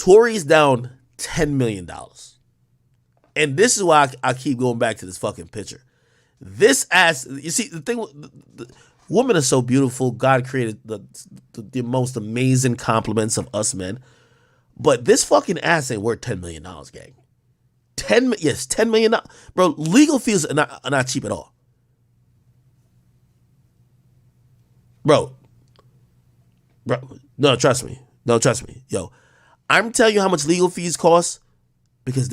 Tory's down $10 million. And this is why I keep going back to this fucking picture. This ass, you see, the thing, the women are so beautiful. God created the most amazing compliments of us men. But this fucking ass ain't worth $10 million, gang. $10 million. Bro, legal fees are not cheap at all. Bro, no, trust me. Yo, I'm telling you how much legal fees cost because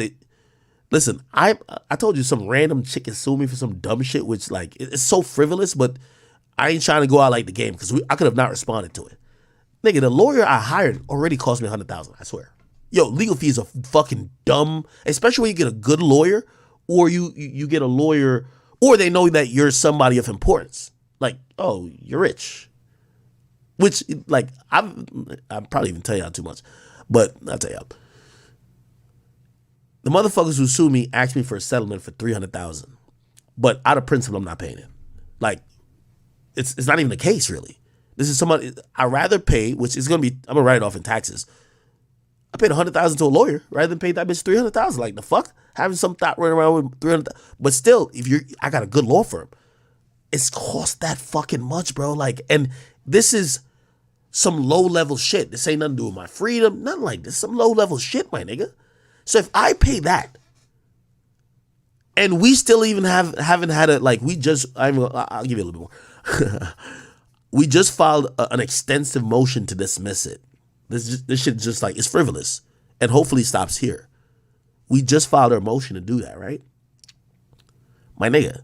listen, I told you some random chick can sue me for some dumb shit, which like, it's so frivolous, but I ain't trying to go out like the game because I could have not responded to it. Nigga, the lawyer I hired already cost me $100,000, I swear. Yo, legal fees are fucking dumb, especially when you get a good lawyer or you get a lawyer or they know that you're somebody of importance. Like, oh, you're rich. Which, like, I'm probably even tell y'all too much, but I'll tell y'all. The motherfuckers who sue me asked me for a settlement for $300,000, but out of principle, I'm not paying it. Like, it's not even the case, really. This is somebody I'd rather pay, which is gonna be, I'm gonna write it off in taxes. I paid $100,000 to a lawyer rather than pay that bitch $300,000. Like the fuck, having some thought running around with $300,000. But still, I got a good law firm. It's cost that fucking much, bro. Like, and this is some low level shit. This ain't nothing to do with my freedom, nothing like this. Some low level shit, my nigga. So if I pay that, and we still even haven't had it, like I'll give you a little bit more. We just filed an extensive motion to dismiss it. This shit just like, it's frivolous and hopefully stops here. We just filed our motion to do that, right? My nigga,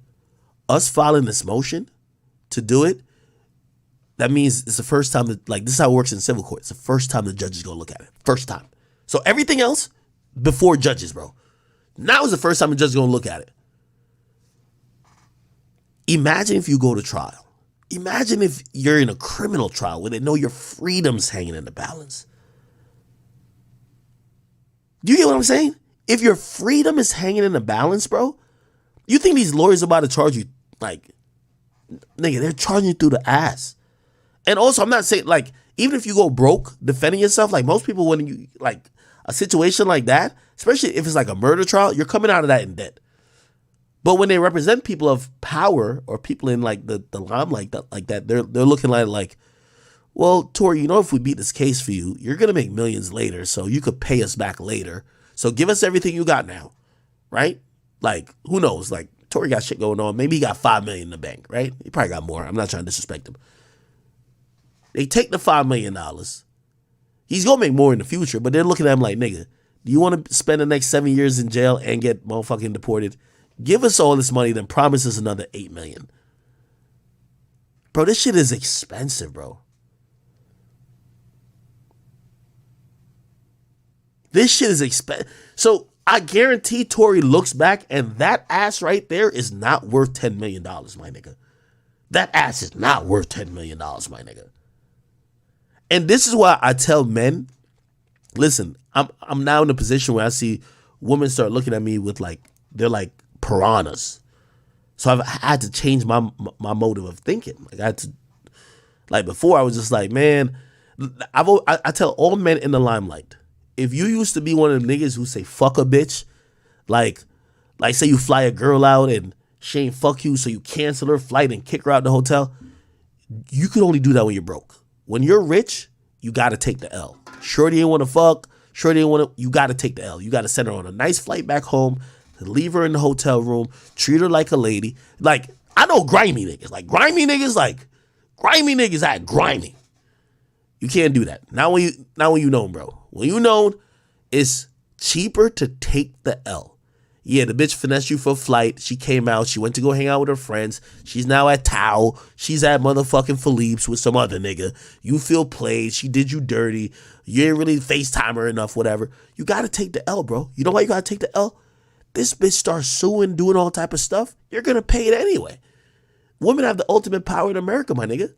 us filing this motion to do it, that means it's the first time that, like, this is how it works in civil court. It's the first time the judge is gonna look at it. First time. So everything else, before judges, bro. Now is the first time the judge is gonna look at it. Imagine if you go to trial. Imagine if you're in a criminal trial where they know your freedom's hanging in the balance. Do you get what I'm saying? If your freedom is hanging in the balance, bro, you think these lawyers are about to charge you, like, nigga, they're charging you through the ass. And also, I'm not saying, like, even if you go broke defending yourself, like most people, when you, like, a situation like that, especially if it's like a murder trial, you're coming out of that in debt. But when they represent people of power or people in like the limelight like that, they're looking like, well, Tory, you know, if we beat this case for you, you're gonna make millions later, so you could pay us back later. So give us everything you got now, right? Like, who knows? Like, Tory got shit going on. Maybe he got $5 million in the bank, right? He probably got more. I'm not trying to disrespect him. They take the $5 million. He's gonna make more in the future, but they're looking at him like, nigga, do you want to spend the next 7 years in jail and get motherfucking deported? Give us all this money, then promise us another $8 million. Bro, this shit is expensive, bro. This shit is expensive. So I guarantee Tory looks back and that ass right there is not worth $10 million, my nigga. That ass is not worth $10 million, my nigga. And this is why I tell men, listen, I'm now in a position where I see women start looking at me with like, they're like piranhas. So I've had to change my motive of thinking. Like I had to, like before I was just like, man, I tell all men in the limelight, if you used to be one of them niggas who say fuck a bitch, like say you fly a girl out and she ain't fuck you, so you cancel her flight and kick her out the hotel, you could only do that when you're broke. When you're rich, you got to take the L. Shorty ain't want to fuck. Shorty ain't want to, you got to take the L. You got to send her on a nice flight back home, leave her in the hotel room, treat her like a lady. Like, I know grimy niggas. Like, grimy niggas act grimy. You can't do that. Not when you know, bro. When you know, it's cheaper to take the L. Yeah, the bitch finessed you for a flight. She came out. She went to go hang out with her friends. She's now at Tao. She's at motherfucking Philippe's with some other nigga. You feel played. She did you dirty. You ain't really FaceTime her enough, whatever. You got to take the L, bro. You know why you got to take the L? This bitch starts suing, doing all type of stuff. You're going to pay it anyway. Women have the ultimate power in America, my nigga.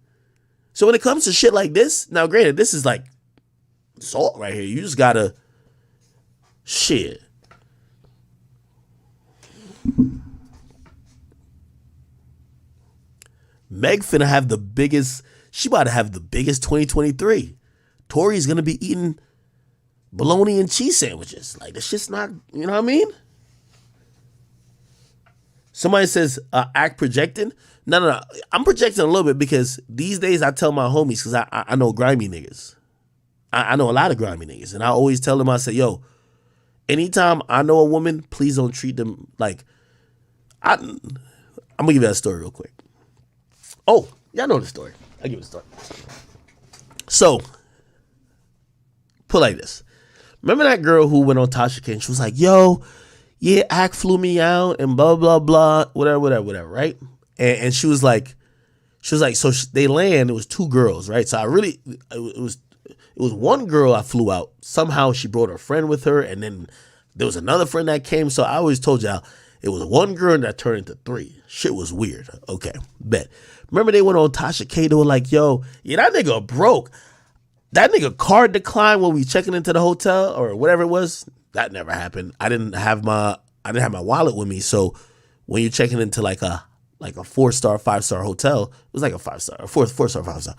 So when it comes to shit like this, now granted, this is like salt right here. You just got to, shit. Meg finna have the biggest, she about to have the biggest 2023. Tory's gonna be eating bologna and cheese sandwiches. Like, this shit's not, you know what I mean? Somebody says, act projecting. No. I'm projecting a little bit because these days I tell my homies, because I know grimy niggas. I know a lot of grimy niggas. And I always tell them, I say, yo, anytime I know a woman, please don't treat them like, I'm going to give you that story real quick. Oh, y'all know the story. I'll give you the story. So, put like this. Remember that girl who went on Tasha K and she was like, yo, yeah, Act flew me out and blah, blah, blah, whatever, right? And she was like, so they land, it was two girls, right? So it was one girl I flew out. Somehow she brought her friend with her, and then there was another friend that came. So I always told y'all, it was one girl that turned into three. Shit was weird. Okay, bet. Remember they went on Tasha K, they were like, yo, yeah, that nigga broke. That nigga card declined when we checking into the hotel or whatever it was. That never happened. I didn't have my wallet with me. So when you're checking into like a 4-star, 5-star hotel, it was like a 5-star, a 4-star, 5-star.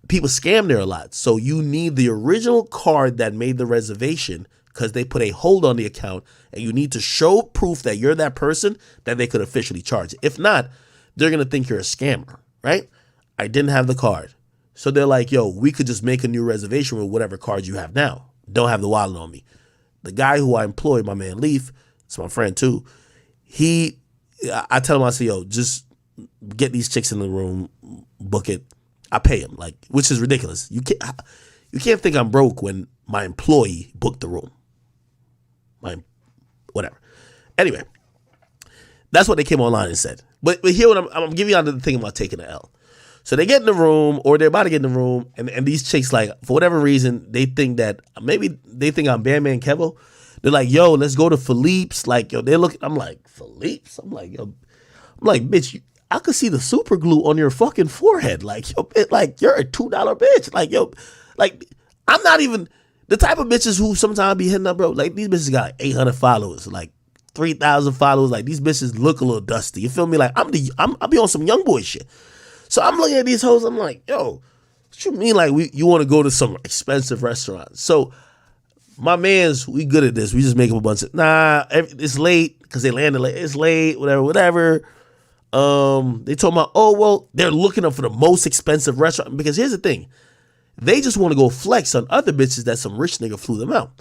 People scam there a lot. So you need the original card that made the reservation because they put a hold on the account, and you need to show proof that you're that person that they could officially charge. If not, they're going to think you're a scammer, right? I didn't have the card. So they're like, yo, we could just make a new reservation with whatever card you have now. Don't have the wallet on me. The guy who I employ, my man Leaf, it's my friend too, I tell him, I say, yo, just get these chicks in the room, book it. I pay him, like, which is ridiculous. You can't think I'm broke when my employee booked the room. Whatever. Anyway, that's what they came online and said. But here, what I'm giving you the thing about taking the L. So they get in the room, or they're about to get in the room, and these chicks, like, for whatever reason, they think that maybe they think I'm Bandman Kevo. They're like, yo, let's go to Philippe's. Like, yo, they look. I'm like, Philippe's? I'm like, bitch, I could see the super glue on your fucking forehead. Like, yo, like, you're a $2 bitch. Like, yo, like, I'm not even the type of bitches who sometimes be hitting up, bro. Like, these bitches got like 800 followers, like 3,000 followers. Like, these bitches look a little dusty. You feel me? Like, I'll be on some young boy shit. So I'm looking at these hoes. I'm like, yo, what you mean? Like, you want to go to some expensive restaurant? So my mans, we good at this. We just make up a bunch of, it's late because they landed late. It's late, whatever. They told me, oh, well, they're looking up for the most expensive restaurant. Because here's the thing. They just want to go flex on other bitches that some rich nigga flew them out.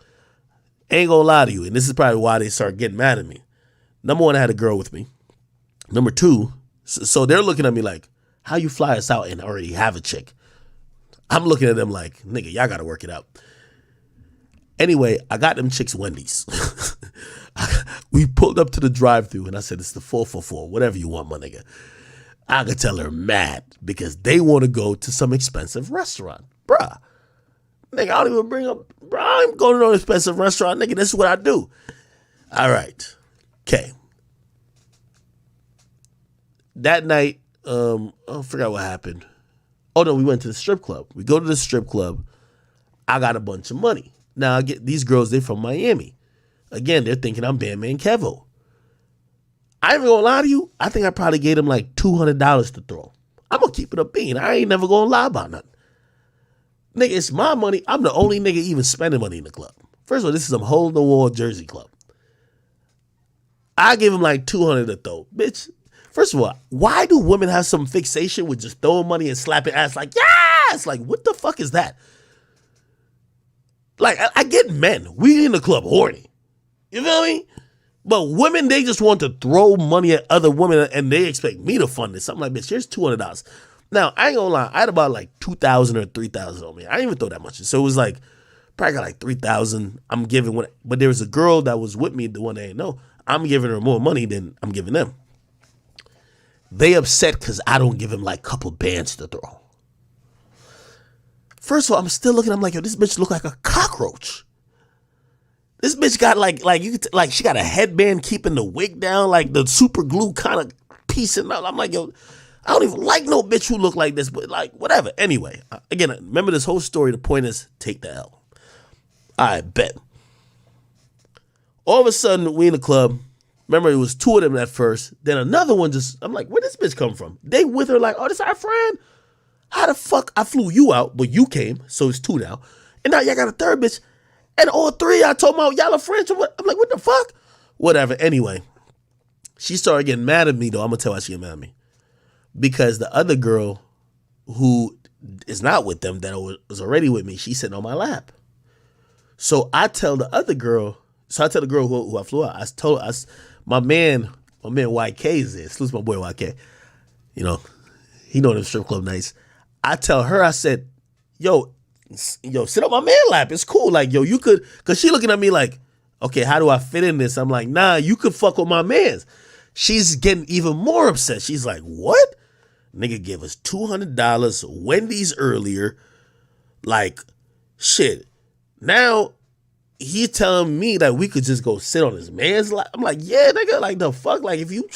Ain't gonna lie to you. And this is probably why they start getting mad at me. Number one, I had a girl with me. Number two, so they're looking at me like, how you fly us out and already have a chick? I'm looking at them like, nigga, y'all got to work it out. Anyway, I got them chicks Wendy's. We pulled up to the drive-thru and I said, it's the 4 for 4, whatever you want, my nigga. I could tell her mad because they want to go to some expensive restaurant. Bruh. Nigga, I don't even bring up, bro, I'm going to no expensive restaurant. Nigga, this is what I do. All right. Okay. That night, I forgot what happened. Oh, no, we went to the strip club. We go to the strip club. I got a bunch of money. Now, I get these girls, they're from Miami. Again, they're thinking I'm Bandman Kevo. I ain't gonna lie to you. I think I probably gave them like $200 to throw. I'm gonna keep it a bean. I ain't never gonna lie about nothing. Nigga, it's my money. I'm the only nigga even spending money in the club. First of all, this is a hole-in-the-wall Jersey club. I gave him like $200 to throw. Bitch, first of all, why do women have some fixation with just throwing money and slapping ass like, yes? Like, what the fuck is that? Like, I get men. We in the club horny. You feel me? But women, they just want to throw money at other women and they expect me to fund it. Something like, bitch, here's $200. Now, I ain't gonna lie. I had about like $2,000 or $3,000 on me. I didn't even throw that much. So it was like, probably got like $3,000. I'm giving one. But there was a girl that was with me, the one that ain't know. I'm giving her more money than I'm giving them. They upset because I don't give them like a couple bands to throw. First of all, I'm still looking. I'm like, yo, this bitch look like a cockroach. This bitch got like she got a headband keeping the wig down, like the super glue kind of piecing out. I'm like, yo, I don't even like no bitch who look like this, but like whatever. Anyway, again, remember this whole story. The point is, take the L. I bet. All of a sudden, we in the club. Remember, it was two of them at first. Then another one just, I'm like, where'd this bitch come from? They with her like, oh, this our friend? How the fuck I flew you out, but you came, so it's two now. And now y'all got a third bitch. And all three, I told my y'all are friends. I'm like, what the fuck? Whatever. Anyway, she started getting mad at me, though. I'm going to tell you why she get mad at me. Because the other girl who is not with them, that was already with me, she's sitting on my lap. So I tell the other girl, the girl who I flew out, I told her, my man YK is there. Salute my boy YK. You know, he know them strip club nights. I tell her, I said, yo, sit on my man lap. It's cool. Like, yo, you could, because she looking at me like, okay, how do I fit in this? I'm like, nah, you could fuck with my mans. She's getting even more upset. She's like, what? Nigga gave us $200 Wendy's earlier. Like, shit. Now, he telling me that we could just go sit on his man's lap. I'm like, yeah, nigga, like the fuck? Like, if you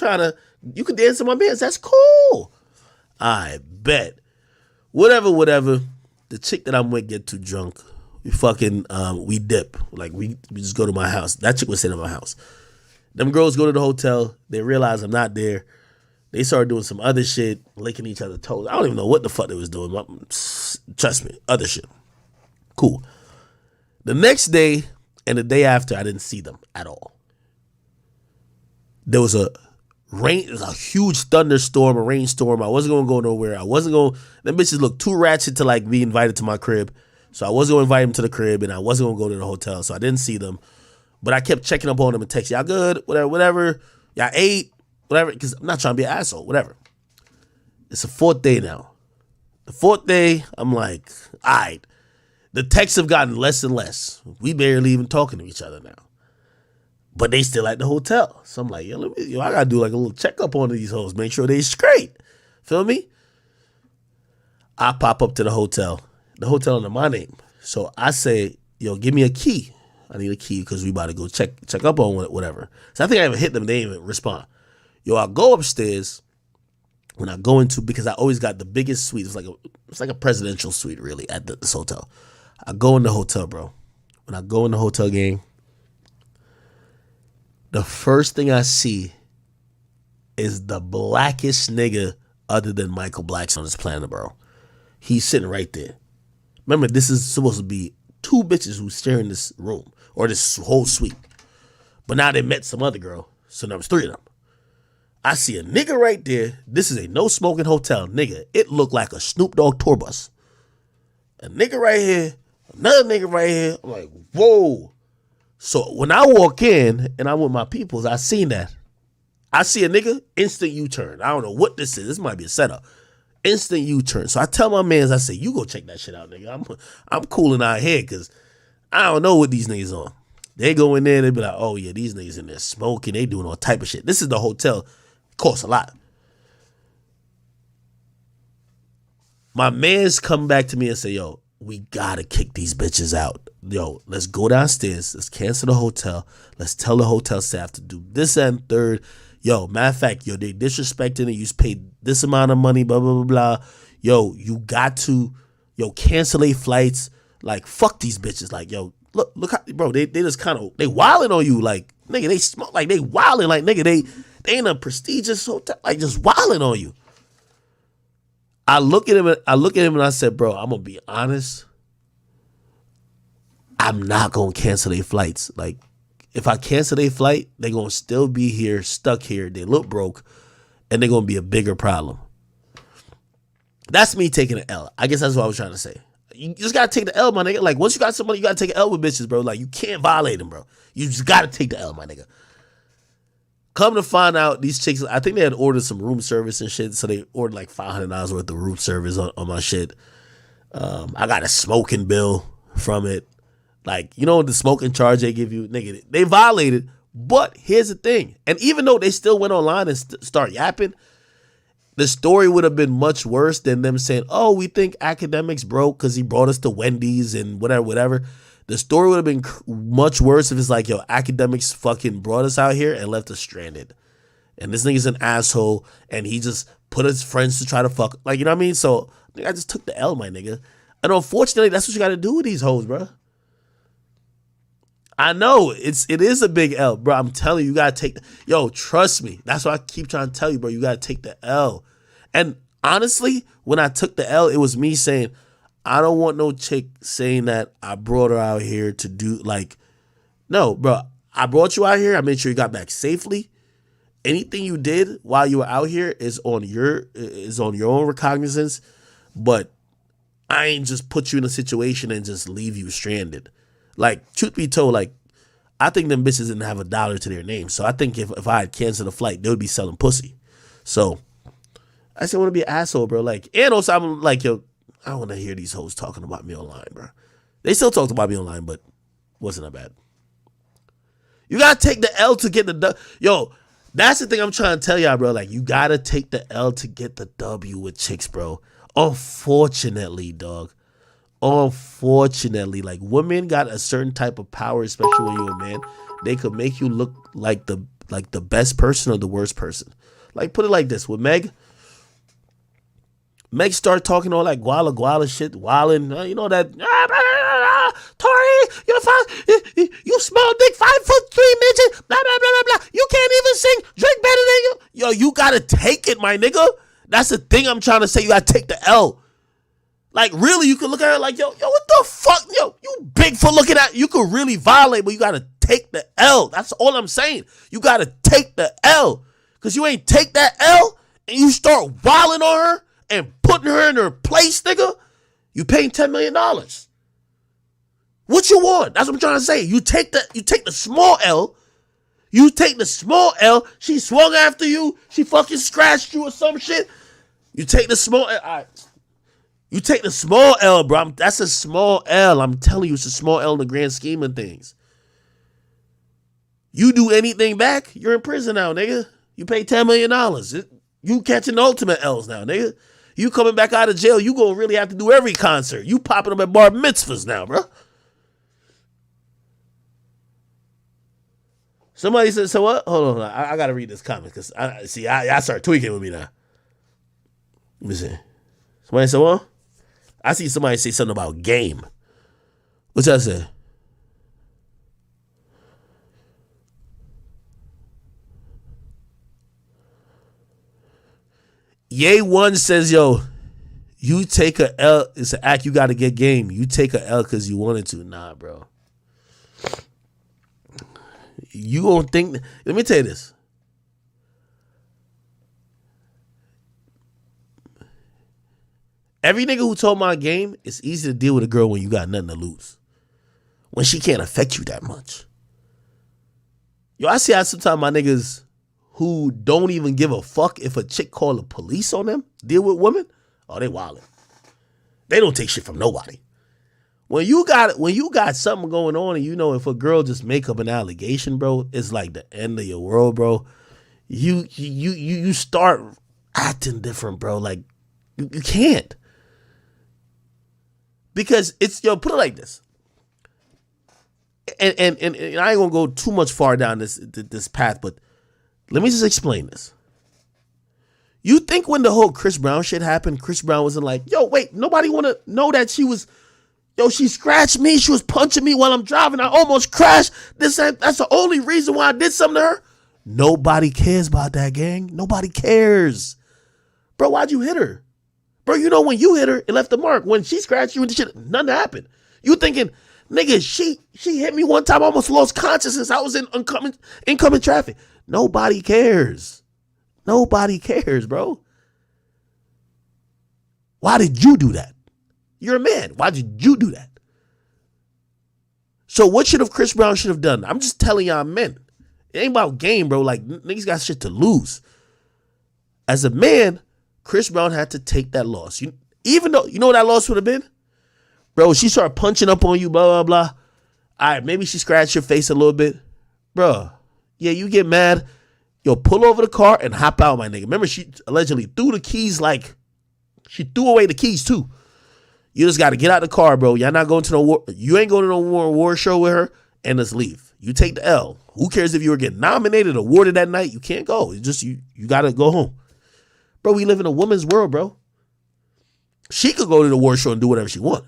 you could dance to my mans, that's cool. I bet. Whatever. The chick that I'm with get too drunk. We fucking, we dip. Like, we just go to my house. That chick was sitting at my house. Them girls go to the hotel. They realize I'm not there. They started doing some other shit, licking each other's toes. I don't even know what the fuck they was doing. Trust me, other shit. Cool. The next day and the day after, I didn't see them at all. There was a huge thunderstorm, a rainstorm. I wasn't going to go nowhere. Them bitches looked too ratchet to like be invited to my crib. So I wasn't going to invite them to the crib, and I wasn't going to go to the hotel. So I didn't see them. But I kept checking up on them and texting, y'all good? Whatever. Y'all ate? Whatever. Because I'm not trying to be an asshole. Whatever. It's the fourth day now. The fourth day, I'm like, all right. The texts have gotten less and less. We barely even talking to each other now. But they still at the hotel. So I'm like, I got to do like a little checkup on these hoes. Make sure they straight. Feel me? I pop up to the hotel. The hotel under my name. So I say, yo, give me a key. I need a key because we about to go check up on whatever. So I think I even hit them. They didn't even respond. Yo, I go upstairs. When I go into, because I always got the biggest suite. It's like a presidential suite, really, at this hotel. I go in the hotel, bro. When I go in the hotel game, the first thing I see is the blackest nigga other than Michael Blackson on this planet, bro. He's sitting right there. Remember, this is supposed to be two bitches who's sharing this room or this whole suite. But now they met some other girl, so now it's three of them. I see a nigga right there. This is a no-smoking hotel. Nigga, it looked like a Snoop Dogg tour bus. A nigga right here, another nigga right here. I'm like, whoa. So when I walk in and I'm with my peoples, I seen that. I see a nigga, instant U-turn. I don't know what this is. This might be a setup. Instant U-turn. So I tell my mans, I say, you go check that shit out, nigga. I'm cooling out here because I don't know what these niggas on. They go in there, they be like, oh yeah, these niggas in there smoking. They doing all type of shit. This is the hotel. Costs a lot. My mans come back to me and say, yo, we gotta kick these bitches out. Yo, let's go downstairs. Let's cancel the hotel. Let's tell the hotel staff to do this and third. Yo, matter of fact, yo, they disrespecting it. You just paid this amount of money, blah, blah, blah, blah. Yo, you got to, cancel their flights. Like, fuck these bitches. Like, yo, look how, bro, they just kind of, they wilding on you. Like, nigga, they smoke, like, they wilding. Like, nigga, they in a prestigious hotel, like, just wilding on you. I look at him and I said, bro, I'm going to be honest. I'm not going to cancel their flights. Like, if I cancel their flight, they're going to still be here, stuck here. They look broke, and they're going to be a bigger problem. That's me taking an L. I guess that's what I was trying to say. You just got to take the L, my nigga. Like, once you got somebody, you got to take an L with bitches, bro. Like, you can't violate them, bro. You just got to take the L, my nigga. Come to find out, these chicks, I think they had ordered some room service and shit, so they ordered like $500 worth of room service on my shit. I got a smoking bill from it. Like, you know the smoking charge they give you? Nigga, they violated. But here's the thing. And even though they still went online and start yapping, the story would have been much worse than them saying, oh, we think Akademiks broke because he brought us to Wendy's and whatever. The story would have been much worse if it's like, yo, Akademiks fucking brought us out here and left us stranded. And this nigga's an asshole and he just put his friends to try to fuck. Like, you know what I mean? So I just took the L, my nigga. And unfortunately, that's what you got to do with these hoes, bro. I know it is a big L, bro. I'm telling you, you gotta take yo, trust me. That's why I keep trying to tell you, bro. You gotta take the L. And honestly, when I took the L, it was me saying, I don't want no chick saying that I brought her out here to do like, no, bro. I brought you out here. I made sure you got back safely. Anything you did while you were out here is on your own recognizance. But I ain't just put you in a situation and just leave you stranded. Like, truth be told, like, I think them bitches didn't have $1 to their name. So I think if I had canceled the flight, they would be selling pussy. So I still want to be an asshole, bro. Like, and also I'm like, yo, I don't want to hear these hoes talking about me online, bro. They still talked about me online, but wasn't that bad. You gotta take the L to get the W. Yo, that's the thing I'm trying to tell y'all, bro. Like, you gotta take the L to get the W with chicks, bro. Unfortunately, dog. Unfortunately, like, women got a certain type of power, especially when you're a man. They could make you look like the best person or the worst person. Like, put it like this: with Meg start talking all like guala shit, wildin', you know that. Tori, you small dick, 5'3" midget, blah blah blah blah blah. You can't even sing, drink better than you. Yo, you gotta take it, my nigga. That's the thing I'm trying to say. You gotta take the L. Like, really, you can look at her like, yo, what the fuck? Yo, you big for looking at. You could really violate, but you gotta take the L. That's all I'm saying. You gotta take the L. Cause you ain't take that L and you start wilding on her and putting her in her place, nigga. You paying $10 million. What you want? That's what I'm trying to say. You take the small L. You take the small L. She swung after you. She fucking scratched you or some shit. You take the small L. All right. You take the small L, bro. That's a small L. I'm telling you, it's a small L in the grand scheme of things. You do anything back, you're in prison now, nigga. You pay $10 million. You catching ultimate L's now, nigga. You coming back out of jail, you gonna really have to do every concert. You popping up at bar mitzvahs now, bro. Somebody said, so what? Hold on, I gotta read this comment because I start tweaking with me now. Let me see. Somebody said, what? I see somebody say something about game. What's that say? Ye1 says, yo, you take a L. It's an act, you got to get game. You take a L because you wanted to. Nah, bro. You gonna think. Let me tell you this. Every nigga who told my game, it's easy to deal with a girl when you got nothing to lose. When she can't affect you that much. Yo, I see how sometimes my niggas who don't even give a fuck if a chick call the police on them deal with women. Oh, they wildin'. They don't take shit from nobody. When you got something going on and you know if a girl just make up an allegation, bro, it's like the end of your world, bro. You start acting different, bro. Like you can't. Because it's, yo, put it like this. And I ain't gonna go too much far down this path, but let me just explain this. You think when the whole Chris Brown shit happened, Chris Brown wasn't like, yo, wait, nobody want to know that she scratched me. She was punching me while I'm driving. I almost crashed. That's the only reason why I did something to her. Nobody cares about that, gang. Nobody cares. Bro, why'd you hit her? Bro, you know when you hit her, it left a mark. When she scratched you and shit, nothing happened. You thinking, nigga, she hit me one time, I almost lost consciousness. I was in incoming traffic. Nobody cares. Nobody cares, bro. Why did you do that? You're a man. Why did you do that? So what should Chris Brown should have done? I'm just telling y'all men. It ain't about game, bro. Like, niggas got shit to lose. As a man, Chris Brown had to take that loss. Even though, you know what that loss would have been? Bro, she started punching up on you, blah, blah, blah. All right, maybe she scratched your face a little bit. Bro, yeah, you get mad. Yo, pull over the car and hop out, my nigga. Remember, she allegedly threw the keys she threw away the keys, too. You just got to get out the car, bro. Y'all not going to no war. You ain't going to no war show with her, and just leave. You take the L. Who cares if you were getting nominated, awarded that night? You can't go. It's just you got to go home. Bro, we live in a woman's world, bro. She could go to the war show and do whatever she want.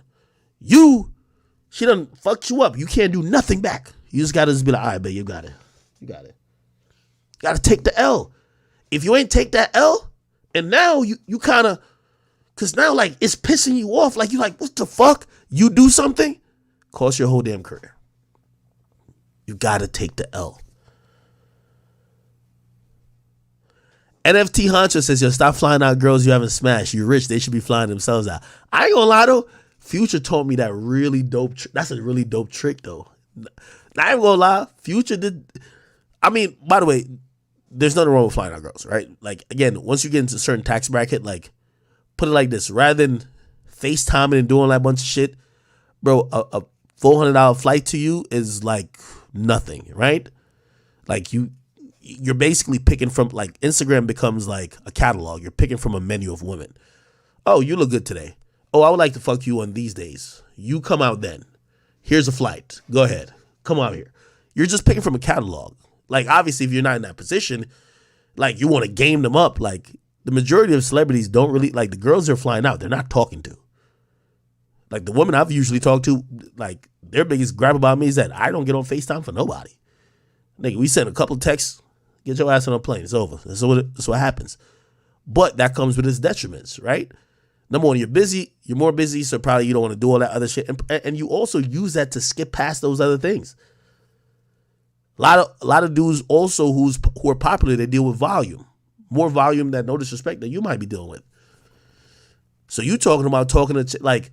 She done fucked you up. You can't do nothing back. You just got to be like, all right, babe, you got it. You got it. Got to take the L. If you ain't take that L, and now you kind of Cause now like it's pissing you off. Like you like, what the fuck? You do something, cost your whole damn career. You gotta take the L. NFT Honcho says, yo, stop flying out girls you haven't smashed. You're rich. They should be flying themselves out. I ain't gonna lie though. Future taught me that really dope. That's a really dope trick though. I ain't gonna lie. Future did. I mean, by the way, there's nothing wrong with flying out girls, right? Like, again, once you get into a certain tax bracket, like, put it like this. Rather than FaceTiming and doing that bunch of shit, bro, a $400 flight to you is like nothing, right? Like, you're basically picking from, like, Instagram becomes like a catalog. You're picking from a menu of women. Oh, you look good today. Oh, I would like to fuck you on these days. You come out then. Here's a flight. Go ahead. Come out here. You're just picking from a catalog. Like, obviously, if you're not in that position, like, you want to game them up. Like, the majority of celebrities don't really, like, the girls they're flying out, they're not talking to. Like, the women I've usually talked to, like, their biggest gripe about me is that I don't get on FaceTime for nobody. Nigga, we send a couple texts, get your ass on a plane. It's over. That's what happens. But that comes with its detriments, right? Number one, you're busy. You're more busy, so probably you don't want to do all that other shit. And you also use that to skip past those other things. A lot of dudes also who are popular, they deal with volume. More volume than, no disrespect, that you might be dealing with. So you talking about talking to, like,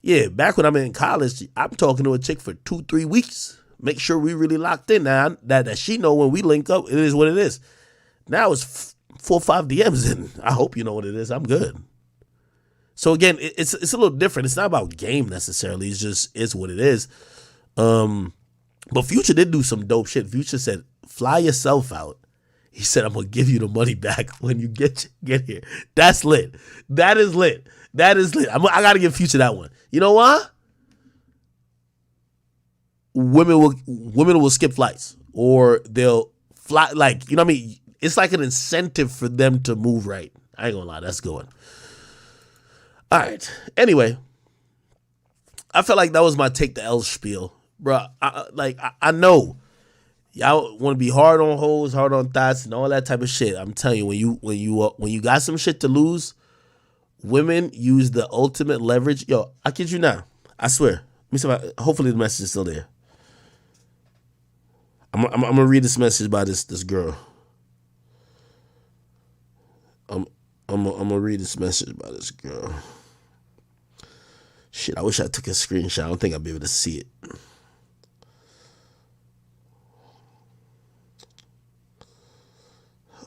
yeah, back when I'm in college, I'm talking to a chick for 2-3 weeks. Make sure we really locked in. Now that she know when we link up, it is what it is. Now it's 4 or 5 DMs, and I hope you know what it is. I'm good. So again, it's a little different. It's not about game necessarily. It's just is what it is. But Future did do some dope shit. Future said, fly yourself out. He said, I'm going to give you the money back when you get here. That's lit. That is lit. That is lit. I got to give Future that one. You know why? Women will skip flights, or they'll fly. Like, you know what I mean? It's like an incentive for them to move right. I ain't going to lie. That's going. All right. Anyway, I felt like that was my take the L spiel. Bro, I know y'all want to be hard on hoes, hard on thoughts, and all that type of shit. I'm telling you, when you got some shit to lose, women use the ultimate leverage. Yo, I kid you not. I swear. Let me see hopefully the message is still there. I'm gonna read this message by this girl. I'm gonna read this message by this girl. Shit, I wish I took a screenshot. I don't think I'll be able to see it.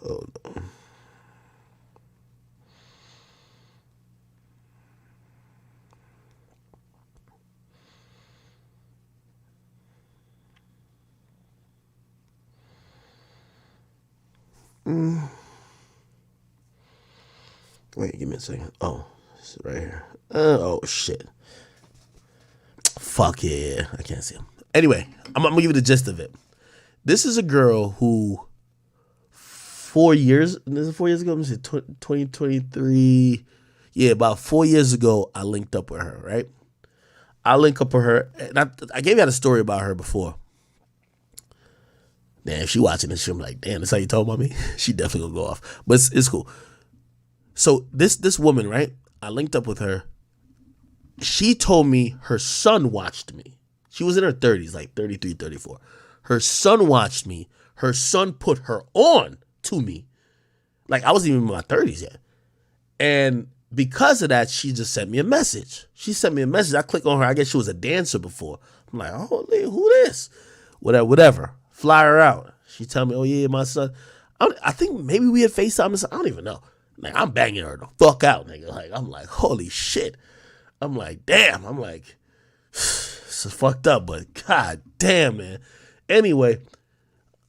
Hold on. Wait, give me a second. Oh, it's right here. Oh, shit. Fuck yeah. I can't see him. Anyway, I'm going to give you the gist of it. This is a girl who 4 years, this is 4 years ago, 2023. Yeah, about 4 years ago, I linked up with her, right? I link up with her. And I gave you a story about her before. Damn, if she watching this shit, I'm like, damn, that's how you told about me? She definitely gonna go off. But it's cool. So this woman, right? I linked up with her. She told me her son watched me. She was in her 30s, like 33, 34. Her son watched me. Her son put her on to me. Like, I wasn't even in my 30s yet. And because of that, she just sent me a message. She sent me a message. I click on her. I guess she was a dancer before. I'm like, holy, who this? Whatever. Fly her out. She tell me, oh yeah, my son. I think maybe we had FaceTime. I don't even know. Like, I'm banging her the fuck out, nigga. Like, I'm like, holy shit. I'm like, damn. I'm like, this is fucked up, but god damn, man. Anyway,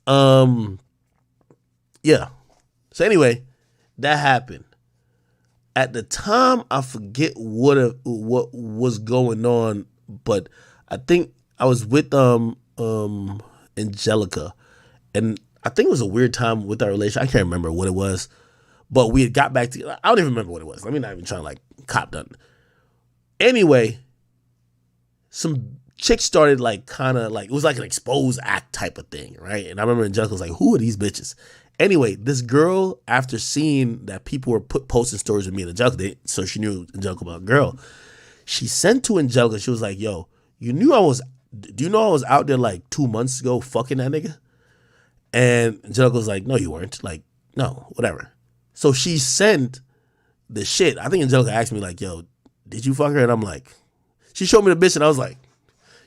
yeah. So anyway, that happened. At the time, I forget what was going on, but I think I was with Angelica, and I think it was a weird time with our relationship. I can't remember what it was, but we had got back together. I don't even remember what it was. Let me not even try to like cop nothing. Anyway, some chicks started like kind of like, it was like an exposed act type of thing, right? And I remember Angelica was like, who are these bitches? Anyway, this girl, after seeing that people were posting stories with me and Angelica, so she knew Angelica about a girl, she sent to Angelica, she was like, yo, do you know I was out there like 2 months ago fucking that nigga? And Angelica was like, no, you weren't. Like, no, whatever. So she sent the shit. I think Angelica asked me like, yo, did you fuck her? And I'm like, she showed me the bitch and I was like,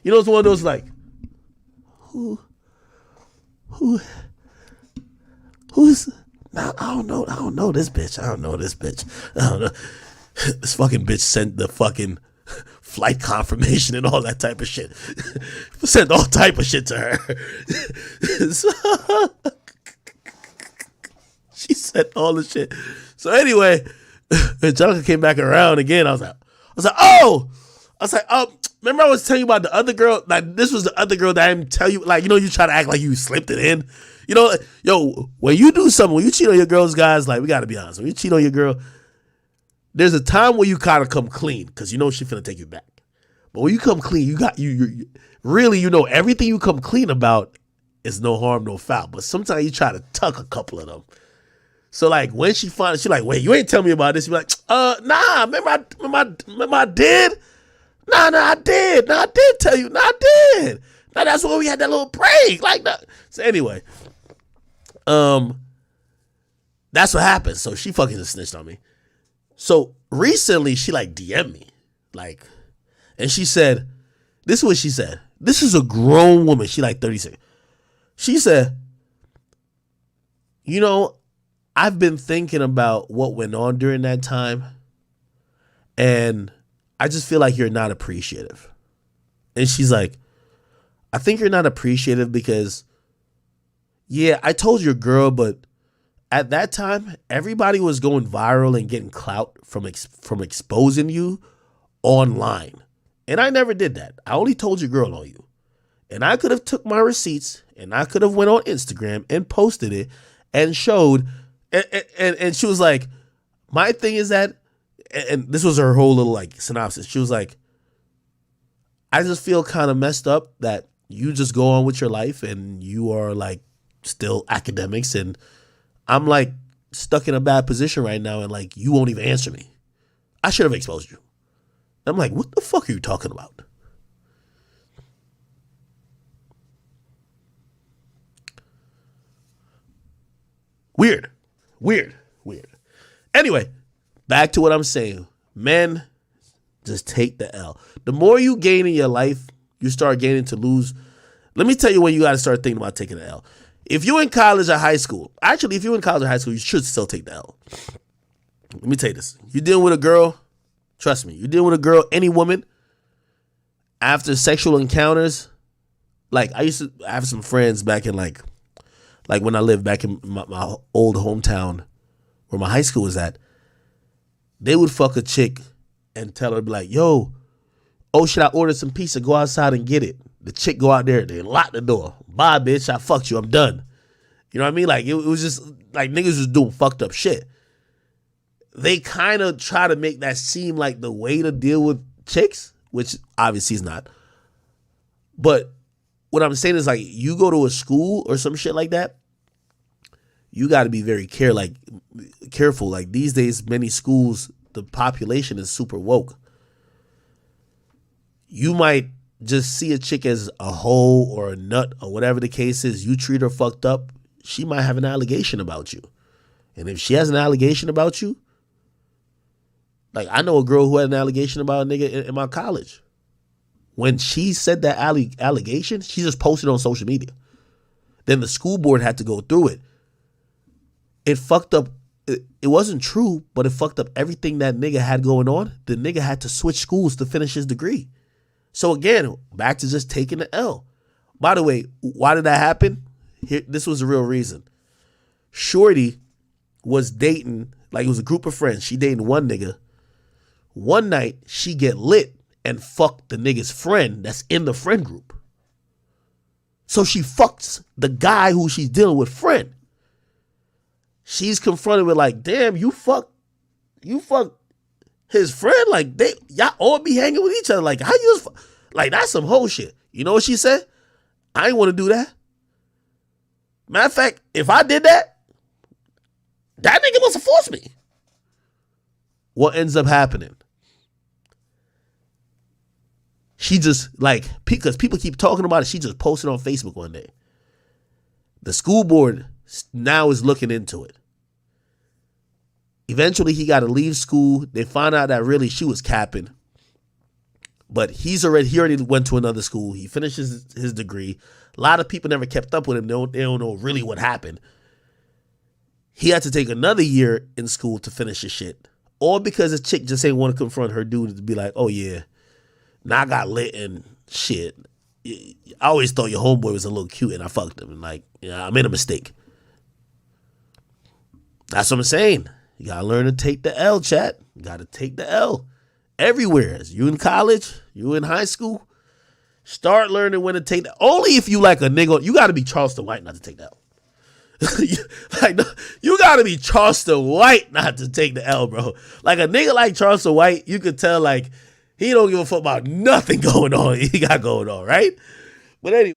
you know, it's one of those like, who's, nah, I don't know this bitch. I don't know. This fucking bitch sent the fucking flight confirmation and all that type of shit. Sent all type of shit to her. So, she sent all the shit. So anyway, Angelica came back around again. I was like, oh, remember I was telling you about the other girl? Like, this was the other girl that I didn't tell you. Like, you know, you try to act like you slipped it in. You know, yo, when you do something, when you cheat on your girls, guys, like, we got to be honest. When you cheat on your girl, there's a time where you kind of come clean because you know she's finna take you back. But when you come clean, you really, you know, everything you come clean about is no harm, no foul. But sometimes you try to tuck a couple of them. So like when she finds, she like, wait, you ain't tell me about this. You be like, nah, remember I did? Nah, I did. Nah, I did tell you. Nah, I did. Nah, that's when we had that little break. Like that. So anyway, that's what happened. So she fucking just snitched on me. So recently she like DM'd me. Like, and she said, this is what she said. This is a grown woman. She like 36. She said, you know, I've been thinking about what went on during that time, and I just feel like you're not appreciative. And she's like, I think you're not appreciative because, yeah, I told your girl, but at that time, everybody was going viral and getting clout from exposing you online. And I never did that. I only told your girl on you. And I could have took my receipts and I could have went on Instagram and posted it and showed. And she was like, my thing is that, and this was her whole little like synopsis. She was like, I just feel kind of messed up that you just go on with your life and you are like still academics. And I'm like stuck in a bad position right now. And like, you won't even answer me. I should have exposed you. I'm like, what the fuck are you talking about? Weird. Anyway, back to what I'm saying. Men, just take the L. The more you gain in your life, you start gaining to lose. Let me tell you when you got to start thinking about taking the L. If you're in college or high school, actually, if you're in college or high school, you should still take the L. Let me tell you this. You're dealing with a girl, trust me, you're dealing with a girl, any woman, after sexual encounters, like I used to have some friends back in like when I lived back in my old hometown where my high school was at, they would fuck a chick and tell her, be like, yo, oh, should I order some pizza? Go outside and get it. The chick go out there, they lock the door. Bye, bitch, I fucked you, I'm done. You know what I mean? Like, it was just, like, niggas was doing fucked up shit. They kind of try to make that seem like the way to deal with chicks, which obviously is not. But what I'm saying is, like, you go to a school or some shit like that, you got to be very careful. Like, these days, many schools, the population is super woke. You might just see a chick as a hoe or a nut or whatever the case is. You treat her fucked up, she might have an allegation about you. And if she has an allegation about you, like, I know a girl who had an allegation about a nigga in my college. When she said that allegation, she just posted it on social media. Then the school board had to go through it. It fucked up. It wasn't true, but it fucked up everything that nigga had going on. The nigga had to switch schools to finish his degree. So again, back to just taking the L. By the way, why did that happen? This was the real reason. Shorty was dating, like, it was a group of friends. She dating one nigga. One night, she get lit and fuck the nigga's friend that's in the friend group. So she fucks the guy who she's dealing with friend. She's confronted with like, damn, you fuck his friend? Like, y'all all be hanging with each other. Like, how you just, like, that's some whole shit. You know what she said? I ain't want to do that. Matter of fact, if I did that, That nigga must have forced me. What ends up happening? She just, like, because people keep talking about it, she just posted on Facebook one day. The school board now is looking into it. Eventually, he got to leave school. They found out that really she was capping. But he already went to another school. He finished his degree. A lot of people never kept up with him. They don't know really what happened. He had to take another year in school to finish his shit. All because his chick just ain't want to confront her dude to be like, oh yeah, now I got lit and shit. I always thought your homeboy was a little cute and I fucked him. And like, I made a mistake. That's what I'm saying. You gotta learn to take the L, chat. You gotta take the L. Everywhere. You in college, you in high school, start learning when to take the only if you like a nigga. You gotta be Charleston White not to take the L. Like, you gotta be Charleston White not to take the L, bro. Like a nigga like Charleston White, you could tell like he don't give a fuck about nothing going on. He got going on, right? But anyway.